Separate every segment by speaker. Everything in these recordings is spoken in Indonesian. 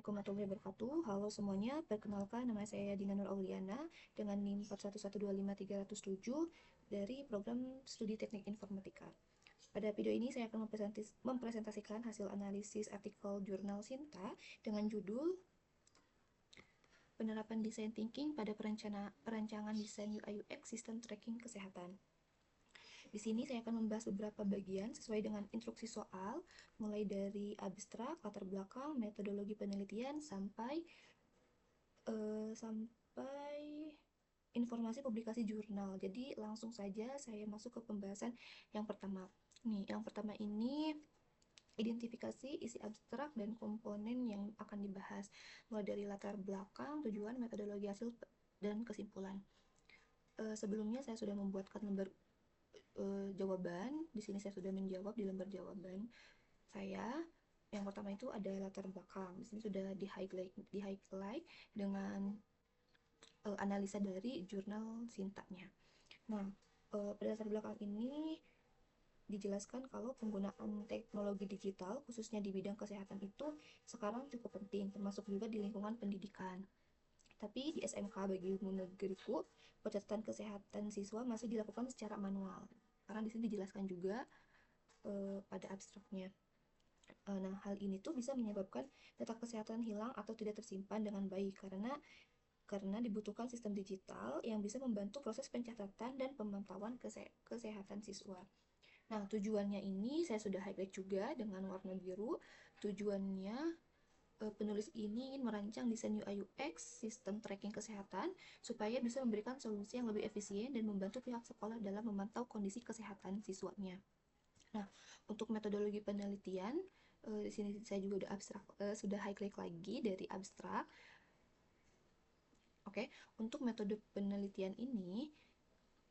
Speaker 1: Warahmatullahi wabarakatuh. Halo semuanya, perkenalkan nama saya Dina Nur Auliana dengan NIM 411125307 dari program Studi Teknik Informatika. Pada video ini saya akan mempresentasikan hasil analisis artikel jurnal Sinta dengan judul Penerapan Design Thinking pada Perancangan Desain UI UX Sistem Tracking Kesehatan. Di sini saya akan membahas beberapa bagian sesuai dengan instruksi soal, mulai dari abstrak, latar belakang, metodologi penelitian, sampai informasi publikasi jurnal. Jadi langsung saja saya masuk ke pembahasan yang pertama. Nih, yang pertama ini identifikasi isi abstrak dan komponen yang akan dibahas, mulai dari latar belakang, tujuan, metodologi hasil, dan kesimpulan. Sebelumnya saya sudah membuatkan lembar jawaban. Di sini saya sudah menjawab di lembar jawaban saya. Yang pertama itu ada latar belakang. Di sini sudah di highlight dengan analisa dari jurnal Sintanya. Nah, pada latar belakang ini dijelaskan kalau penggunaan teknologi digital khususnya di bidang kesehatan itu sekarang cukup penting, termasuk juga di lingkungan pendidikan. Tapi di SMK bagi negeriku, pencatatan kesehatan siswa masih dilakukan secara manual. Karena di sini dijelaskan juga pada abstraknya. Nah, hal ini tuh bisa menyebabkan data kesehatan hilang atau tidak tersimpan dengan baik karena dibutuhkan sistem digital yang bisa membantu proses pencatatan dan pemantauan kesehatan siswa. Nah, tujuannya ini saya sudah highlight juga dengan warna biru. Tujuannya penulis ini ingin merancang desain UI UX sistem tracking kesehatan supaya bisa memberikan solusi yang lebih efisien dan membantu pihak sekolah dalam memantau kondisi kesehatan siswanya. Nah, untuk metodologi penelitian, di sini saya juga sudah highlight lagi dari abstrak. Oke, untuk metode penelitian ini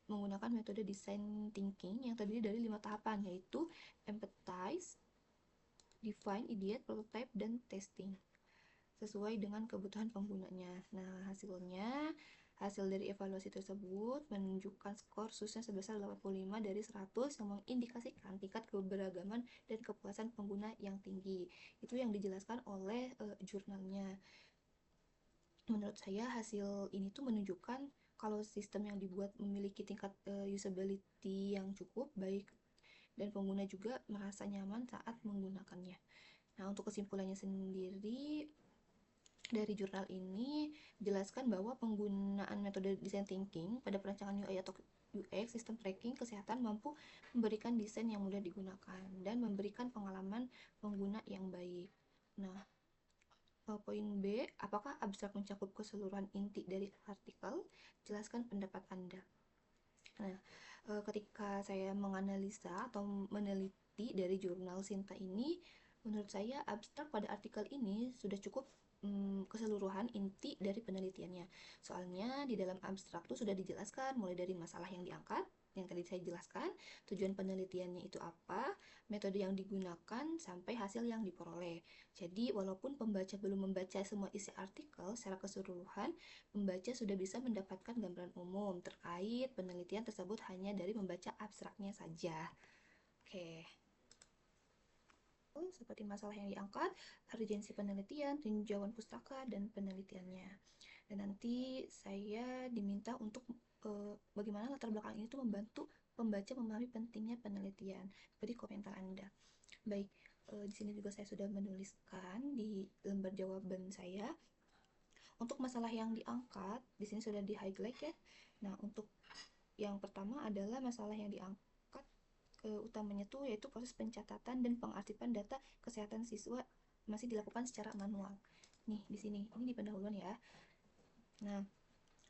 Speaker 1: menggunakan metode design thinking yang terdiri dari 5 tahapan, yaitu empathize, define, ideate, prototype, dan testing sesuai dengan kebutuhan penggunanya. Nah, hasil dari evaluasi tersebut menunjukkan skor SUSnya sebesar 85 dari 100 yang mengindikasikan tingkat keberagaman dan kepuasan pengguna yang tinggi. Itu yang dijelaskan oleh jurnalnya. Menurut saya hasil ini tuh menunjukkan kalau sistem yang dibuat memiliki tingkat usability yang cukup baik dan pengguna juga merasa nyaman saat menggunakannya. Nah, untuk kesimpulannya sendiri dari jurnal ini jelaskan bahwa penggunaan metode design thinking pada perancangan UI atau UX sistem tracking kesehatan mampu memberikan desain yang mudah digunakan dan memberikan pengalaman pengguna yang baik. Nah, poin B, apakah abstrak mencakup keseluruhan inti dari artikel? Jelaskan pendapat Anda. Nah, ketika saya menganalisa atau meneliti dari jurnal Sinta ini, menurut saya abstrak pada artikel ini sudah cukup keseluruhan inti dari penelitiannya. Soalnya di dalam abstrak itu sudah dijelaskan mulai dari masalah yang diangkat, yang tadi saya jelaskan, tujuan penelitiannya itu apa, metode yang digunakan, sampai hasil yang diperoleh. Jadi, walaupun pembaca belum membaca semua isi artikel secara keseluruhan, pembaca sudah bisa mendapatkan gambaran umum terkait penelitian tersebut hanya dari membaca abstraknya saja. Oke. Seperti masalah yang diangkat, urgensi penelitian, tinjauan pustaka, dan penelitiannya. Dan nanti saya diminta untuk bagaimana latar belakang ini tuh membantu pembaca memahami pentingnya penelitian. Beri komentar Anda. Baik, di sini juga saya sudah menuliskan di lembar jawaban saya. Untuk masalah yang diangkat, di sini sudah di-highlight ya. Nah, untuk yang pertama adalah masalah yang diangkat utamanya tuh yaitu proses pencatatan dan pengarsipan data kesehatan siswa masih dilakukan secara manual. Nih, di sini. Ini di pendahuluan ya. Nah,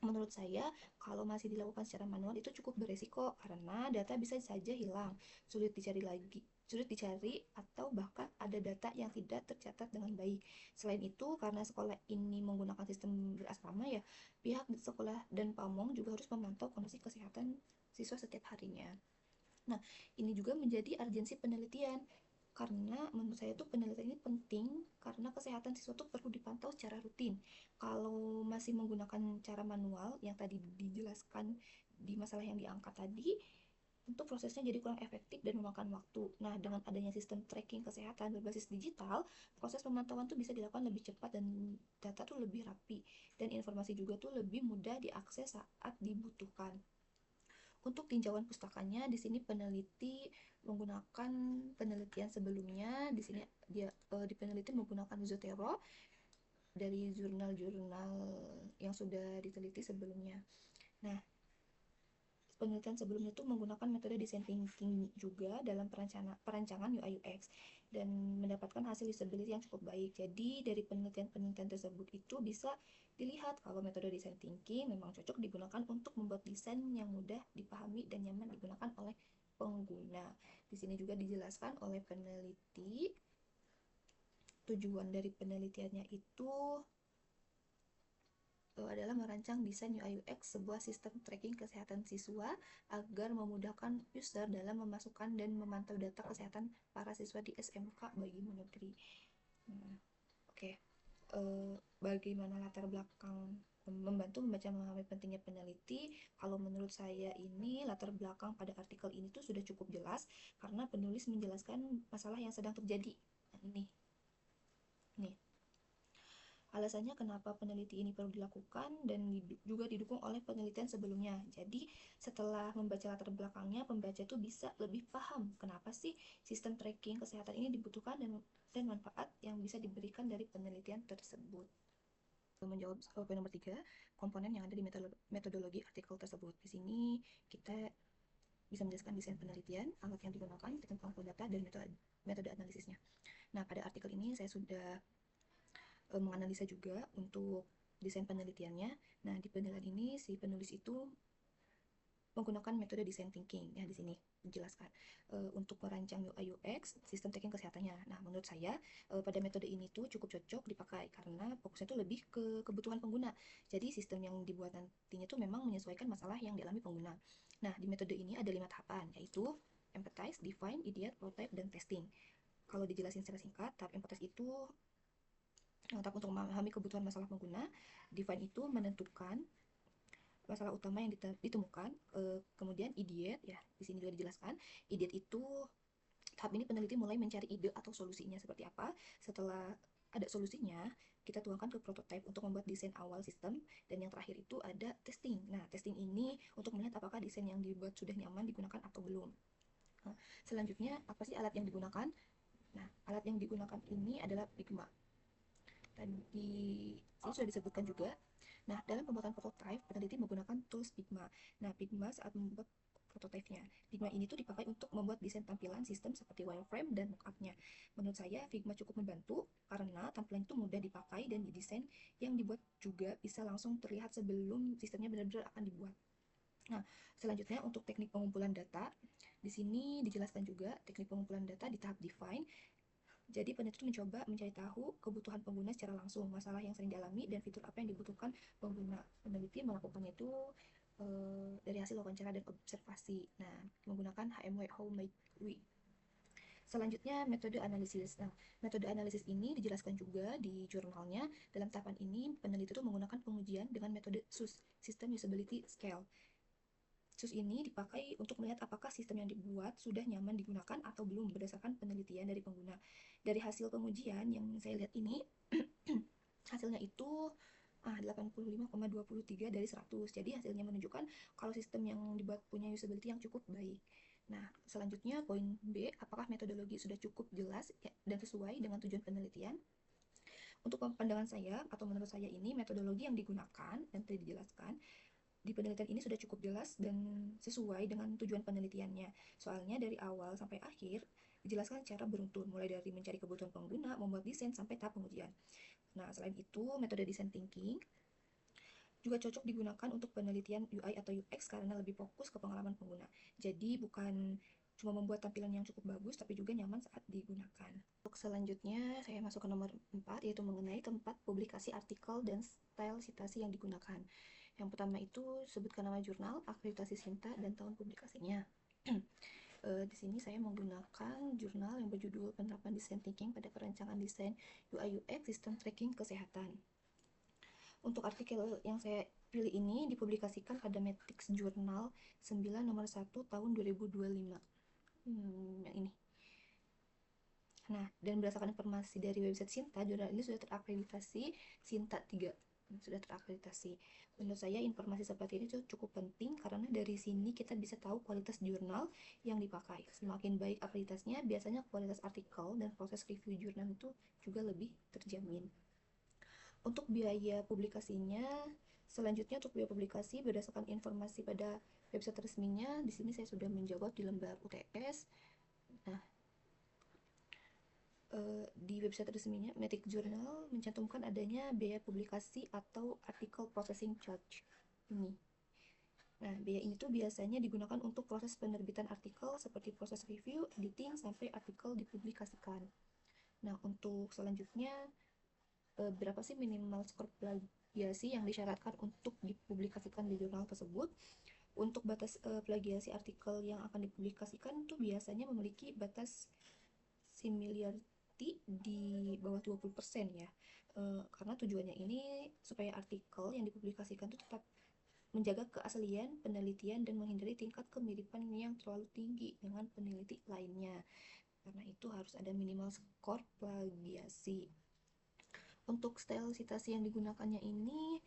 Speaker 1: menurut saya, kalau masih dilakukan secara manual itu cukup beresiko karena data bisa saja hilang, sulit dicari atau bahkan ada data yang tidak tercatat dengan baik. Selain itu, karena sekolah ini menggunakan sistem berasrama ya, pihak sekolah dan pamong juga harus memantau kondisi kesehatan siswa setiap harinya. Nah, ini juga menjadi urgensi penelitian karena menurut saya tuh penelitian ini penting karena kesehatan siswa tuh perlu dipantau secara rutin. Kalau masih menggunakan cara manual yang tadi dijelaskan di masalah yang diangkat tadi, untuk prosesnya jadi kurang efektif dan memakan waktu. Nah, dengan adanya sistem tracking kesehatan berbasis digital, proses pemantauan tuh bisa dilakukan lebih cepat dan data tuh lebih rapi dan informasi juga tuh lebih mudah diakses saat dibutuhkan. Untuk tinjauan pustakanya, di sini peneliti menggunakan penelitian sebelumnya. Di sini di peneliti menggunakan Zotero dari jurnal-jurnal yang sudah diteliti sebelumnya. Nah, penelitian sebelumnya itu menggunakan metode design thinking juga dalam perancangan UI UX dan mendapatkan hasil usability yang cukup baik. Jadi dari penelitian-penelitian tersebut itu bisa dilihat kalau metode design thinking memang cocok digunakan untuk membuat desain yang mudah dipahami dan nyaman digunakan oleh pengguna. Di sini juga dijelaskan oleh peneliti tujuan dari penelitiannya itu adalah merancang desain UI UX sebuah sistem tracking kesehatan siswa agar memudahkan user dalam memasukkan dan memantau data kesehatan para siswa di SMK bagimu negeri. Nah, oke. Bagaimana latar belakang membantu membaca memahami pentingnya peneliti? Kalau menurut saya ini latar belakang pada artikel ini tuh sudah cukup jelas karena penulis menjelaskan masalah yang sedang terjadi. Nah, ini nih alasannya kenapa peneliti ini perlu dilakukan dan juga didukung oleh penelitian sebelumnya. Jadi setelah membaca latar belakangnya, pembaca itu bisa lebih paham kenapa sih sistem tracking kesehatan ini dibutuhkan dan manfaat yang bisa diberikan dari penelitian tersebut. Menjawab poin nomor 3, komponen yang ada di metodologi artikel tersebut. Di sini kita bisa menjelaskan desain penelitian, alat yang digunakan, teknik pengumpul data, dan metode analisisnya. Nah, pada artikel ini saya sudah menganalisa juga untuk desain penelitiannya. Nah, di penelitian ini si penulis itu menggunakan metode design thinking. Ya, di sini dijelaskan untuk merancang UI UX sistem tracking kesehatannya. Nah, menurut saya pada metode ini tuh cukup cocok dipakai karena fokusnya tuh lebih ke kebutuhan pengguna. Jadi sistem yang dibuat nantinya tuh memang menyesuaikan masalah yang dialami pengguna. Nah, di metode ini ada 5 tahapan, yaitu empathize, define, ideate, prototype, dan testing. Kalau dijelasin secara singkat, tahap empathize itu tahap untuk memahami kebutuhan masalah pengguna. Define itu menentukan masalah utama yang ditemukan. Kemudian ideate, ya di sini juga dijelaskan. Ideate itu tahap ini peneliti mulai mencari ide atau solusinya seperti apa. Setelah ada solusinya, kita tuangkan ke prototype untuk membuat desain awal sistem. Dan yang terakhir itu ada testing. Nah, testing ini untuk melihat apakah desain yang dibuat sudah nyaman digunakan atau belum. Nah, selanjutnya, apa sih alat yang digunakan? Nah, alat yang digunakan ini adalah Figma. Tadi sini sudah disebutkan juga. Nah, dalam pembuatan prototype, peneliti menggunakan tools Figma. Nah, Figma saat membuat prototipenya. Figma ini tuh dipakai untuk membuat desain tampilan sistem seperti wireframe dan mockupnya. Menurut saya, Figma cukup membantu karena tampilan itu mudah dipakai dan desain yang dibuat juga bisa langsung terlihat sebelum sistemnya benar-benar akan dibuat. Nah, selanjutnya untuk teknik pengumpulan data, di sini dijelaskan juga teknik pengumpulan data di tahap define. Jadi peneliti mencoba mencari tahu kebutuhan pengguna secara langsung, masalah yang sering dialami, dan fitur apa yang dibutuhkan pengguna. Peneliti melakukannya itu dari hasil wawancara dan observasi. Nah, menggunakan HMW, How Might We. Selanjutnya, metode analisis. Nah, metode analisis ini dijelaskan juga di jurnalnya. Dalam tahapan ini, peneliti itu menggunakan pengujian dengan metode SUS, System Usability Scale. SUS ini dipakai untuk melihat apakah sistem yang dibuat sudah nyaman digunakan atau belum berdasarkan penelitian dari pengguna. Dari hasil pengujian yang saya lihat ini, hasilnya itu 85,23 dari 100. Jadi hasilnya menunjukkan kalau sistem yang dibuat punya usability yang cukup baik. Nah, selanjutnya poin B, apakah metodologi sudah cukup jelas dan sesuai dengan tujuan penelitian? Untuk pandangan saya atau menurut saya ini metodologi yang digunakan dan tadi dijelaskan di penelitian ini sudah cukup jelas dan sesuai dengan tujuan penelitiannya. Soalnya dari awal sampai akhir dijelaskan secara beruntun, mulai dari mencari kebutuhan pengguna, membuat desain, sampai tahap pengujian. Nah, selain itu, metode design thinking juga cocok digunakan untuk penelitian UI atau UX karena lebih fokus ke pengalaman pengguna. Jadi bukan cuma membuat tampilan yang cukup bagus, tapi juga nyaman saat digunakan. Untuk selanjutnya, saya masuk ke nomor 4, yaitu mengenai tempat publikasi artikel dan style citasi yang digunakan. Yang pertama itu sebutkan nama jurnal, akreditasi Sinta, dan tahun publikasinya. Di sini saya menggunakan jurnal yang berjudul Penerapan Design Thinking pada Perancangan Desain UI UX Sistem Tracking Kesehatan. Untuk artikel yang saya pilih ini dipublikasikan pada Matrix Journal 9 nomor 1 tahun 2025. Yang ini. Nah, dan berdasarkan informasi dari website Sinta, jurnal ini sudah terakreditasi Sinta 3. Sudah terakreditasi. Menurut saya informasi seperti ini cukup penting karena dari sini kita bisa tahu kualitas jurnal yang dipakai. Semakin baik akreditasinya, biasanya kualitas artikel dan proses review jurnal itu juga lebih terjamin. Untuk biaya publikasinya, selanjutnya untuk biaya publikasi berdasarkan informasi pada website resminya, di sini saya sudah menjawab di lembar UTS. Nah, di website resminya Matrix Journal mencantumkan adanya biaya publikasi atau article processing charge ini. Nah, biaya ini tuh biasanya digunakan untuk proses penerbitan artikel seperti proses review, editing, sampai artikel dipublikasikan. Nah, untuk selanjutnya, berapa sih minimal skor plagiasi yang disyaratkan untuk dipublikasikan di jurnal tersebut? Untuk batas plagiasi artikel yang akan dipublikasikan itu biasanya memiliki batas similarity di bawah 20% ya. Karena tujuannya ini supaya artikel yang dipublikasikan itu tetap menjaga keaslian penelitian dan menghindari tingkat kemiripan yang terlalu tinggi dengan peneliti lainnya. Karena itu harus ada minimal skor plagiasi. Untuk style citasi yang digunakannya ini,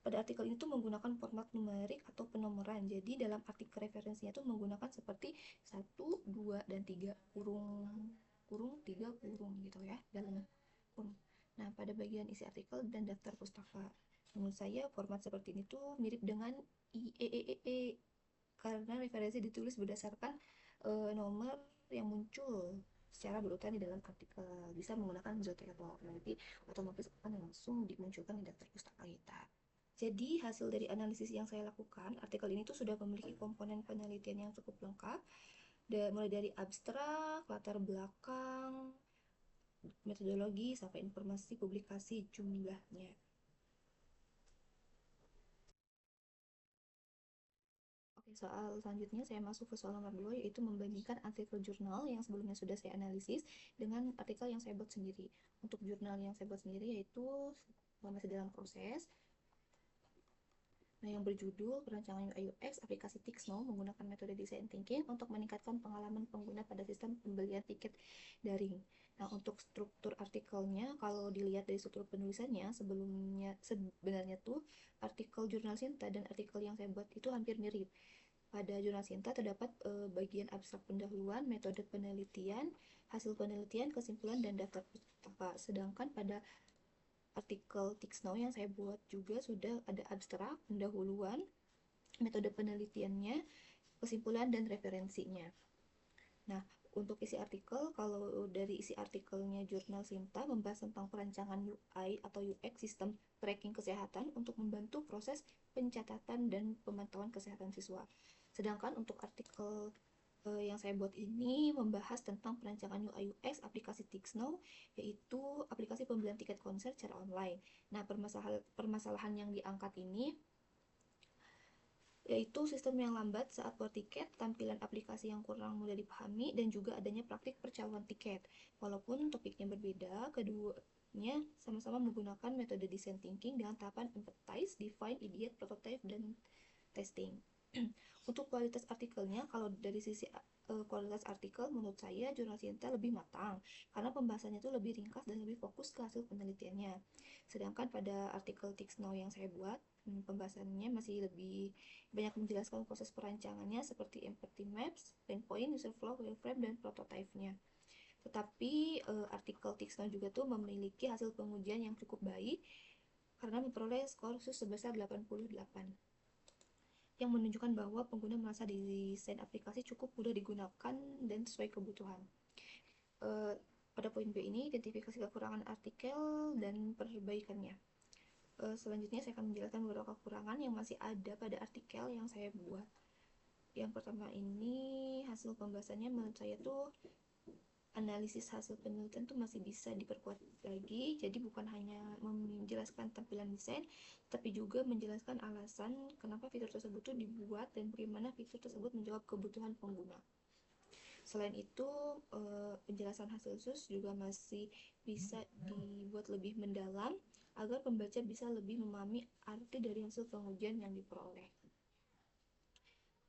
Speaker 1: pada artikel itu menggunakan format numerik atau penomoran. Jadi dalam artikel referensinya itu menggunakan seperti 1, 2, dan 3 kurung, kurung, 3 kurung gitu ya, dalam kurung. Nah, pada bagian isi artikel dan daftar pustaka. Menurut saya format seperti ini tuh mirip dengan IEEE karena referensi ditulis berdasarkan nomor yang muncul secara berurutan di dalam artikel. Bisa menggunakan Zotero, nanti otomatis akan langsung dimunculkan di daftar pustaka kita. Jadi hasil dari analisis yang saya lakukan, artikel ini tuh sudah memiliki komponen penelitian yang cukup lengkap, mulai dari abstrak, latar belakang, metodologi, sampai informasi publikasi jumlahnya. Oke, soal selanjutnya saya masuk ke soal nomor 2, yaitu membandingkan artikel jurnal yang sebelumnya sudah saya analisis dengan artikel yang saya buat sendiri. Untuk jurnal yang saya buat sendiri yaitu masih dalam proses. Nah, yang berjudul Perancangan UI UX Aplikasi Tixno menggunakan metode Design Thinking untuk meningkatkan pengalaman pengguna pada sistem pembelian tiket daring. Nah, untuk struktur artikelnya, kalau dilihat dari struktur penulisannya, sebenarnya tuh artikel jurnal Sinta dan artikel yang saya buat itu hampir mirip. Pada jurnal Sinta terdapat bagian abstrak pendahuluan, metode penelitian, hasil penelitian, kesimpulan, dan daftar pustaka. Sedangkan pada artikel Tixno yang saya buat juga sudah ada abstrak, pendahuluan, metode penelitiannya, kesimpulan, dan referensinya. Nah, untuk isi artikel, kalau dari isi artikelnya Jurnal Sinta membahas tentang perancangan UI atau UX sistem tracking kesehatan untuk membantu proses pencatatan dan pemantauan kesehatan siswa. Sedangkan untuk artikel yang saya buat ini membahas tentang perancangan UI UX aplikasi Tixno, yaitu aplikasi pembelian tiket konser secara online. Nah, permasalahan yang diangkat ini yaitu sistem yang lambat saat war tiket, tampilan aplikasi yang kurang mudah dipahami, dan juga adanya praktik percaloan tiket. Walaupun topiknya berbeda, keduanya sama-sama menggunakan metode design thinking dengan tahapan empathize, define, ideate, prototype, dan testing. Untuk kualitas artikelnya, kalau dari sisi kualitas artikel, menurut saya jurnal Sinta lebih matang karena pembahasannya itu lebih ringkas dan lebih fokus ke hasil penelitiannya. Sedangkan pada artikel Tixno yang saya buat, pembahasannya masih lebih banyak menjelaskan proses perancangannya seperti empathy maps, pain point, user flow, wireframe, dan prototype-nya. Tetapi artikel Tixno juga tuh memiliki hasil pengujian yang cukup baik karena memperoleh skor khusus sebesar 88 yang menunjukkan bahwa pengguna merasa desain aplikasi cukup mudah digunakan dan sesuai kebutuhan. Pada poin B ini, identifikasi kekurangan artikel dan perbaikannya. Selanjutnya saya akan menjelaskan beberapa kekurangan yang masih ada pada artikel yang saya buat. Yang pertama ini, hasil pembahasannya menurut saya tuh analisis hasil penelitian tuh masih bisa diperkuat lagi. Jadi bukan hanya menjelaskan tampilan desain, tapi juga menjelaskan alasan kenapa fitur tersebut tuh dibuat dan bagaimana fitur tersebut menjawab kebutuhan pengguna. Selain itu, penjelasan hasil khusus juga masih bisa dibuat lebih mendalam agar pembaca bisa lebih memahami arti dari hasil pengujian yang diperoleh.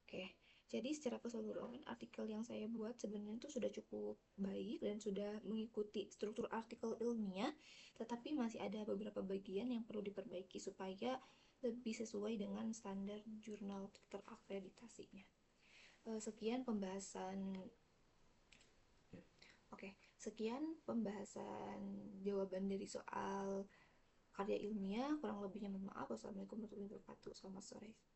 Speaker 1: Oke, jadi secara keseluruhan artikel yang saya buat sebenarnya itu sudah cukup baik dan sudah mengikuti struktur artikel ilmiah, tetapi masih ada beberapa bagian yang perlu diperbaiki supaya lebih sesuai dengan standar jurnal terakreditasinya. Sekian pembahasan Oke, sekian pembahasan jawaban dari soal karya ilmiah. Kurang lebihnya mohon maaf. Wassalamualaikum warahmatullahi wabarakatuh. Selamat sore.